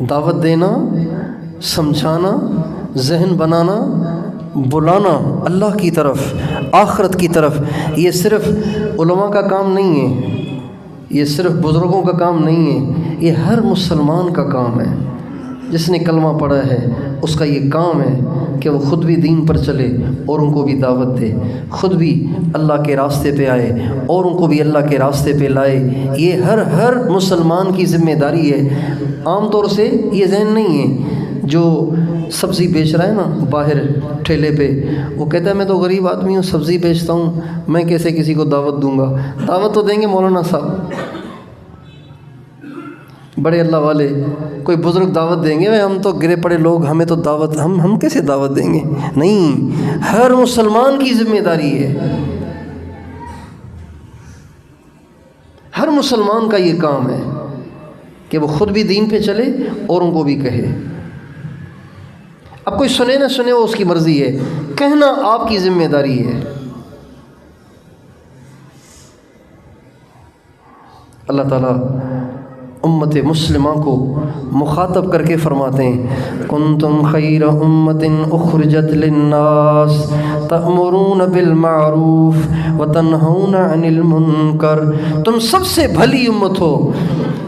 دعوت دینا، سمجھانا، ذہن بنانا، بلانا اللہ کی طرف، آخرت کی طرف، یہ صرف علماء کا کام نہیں ہے، یہ صرف بزرگوں کا کام نہیں ہے، یہ ہر مسلمان کا کام ہے۔ جس نے کلمہ پڑھا ہے اس کا یہ کام ہے کہ وہ خود بھی دین پر چلے اور ان کو بھی دعوت دے، خود بھی اللہ کے راستے پہ آئے اور ان کو بھی اللہ کے راستے پہ لائے۔ یہ ہر مسلمان کی ذمہ داری ہے۔ عام طور سے یہ ذہن نہیں ہے۔ جو سبزی بیچ رہا ہے نا باہر ٹھیلے پہ، وہ کہتا ہے میں تو غریب آدمی ہوں، سبزی بیچتا ہوں، میں کیسے کسی کو دعوت دوں گا؟ دعوت تو دیں گے مولانا صاحب، بڑے اللہ والے، کوئی بزرگ دعوت دیں گے، ہم تو گرے پڑے لوگ، ہمیں تو دعوت، ہم کیسے دعوت دیں گے؟ نہیں، ہر مسلمان کی ذمہ داری ہے، ہر مسلمان کا یہ کام ہے کہ وہ خود بھی دین پہ چلے اور ان کو بھی کہے۔ اب کوئی سنے نہ سنے وہ اس کی مرضی ہے، کہنا آپ کی ذمہ داری ہے۔ اللہ تعالیٰ امت مسلمہ کو مخاطب کر کے فرماتے ہیں کنتم خیر امت اخرجت للناس تأمرون بالمعروف وتنہون عن المنکر، تم سب سے بھلی امت ہو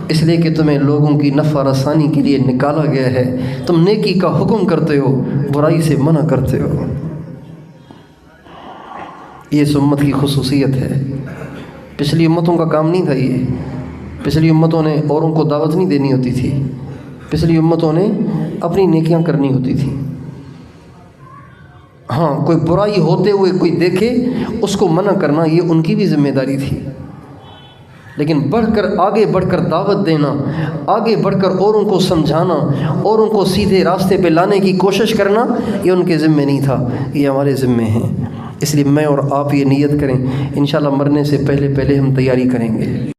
اس لیے کہ تمہیں لوگوں کی نفع رسانی کے لیے نکالا گیا ہے، تم نیکی کا حکم کرتے ہو، برائی سے منع کرتے ہو۔ یہ اس امت کی خصوصیت ہے، پچھلی امتوں کا کام نہیں تھا یہ۔ پچھلی امتوں نے اوروں کو دعوت نہیں دینی ہوتی تھی، پچھلی امتوں نے اپنی نیکیاں کرنی ہوتی تھی۔ ہاں، کوئی برائی ہوتے ہوئے کوئی دیکھے اس کو منع کرنا یہ ان کی بھی ذمہ داری تھی، لیکن آگے بڑھ کر دعوت دینا، آگے بڑھ کر اوروں کو سمجھانا اور ان کو سیدھے راستے پہ لانے کی کوشش کرنا یہ ان کے ذمے نہیں تھا، یہ ہمارے ذمے ہیں۔ اس لیے میں اور آپ یہ نیت کریں، انشاءاللہ مرنے سے پہلے ہم تیاری کریں گے۔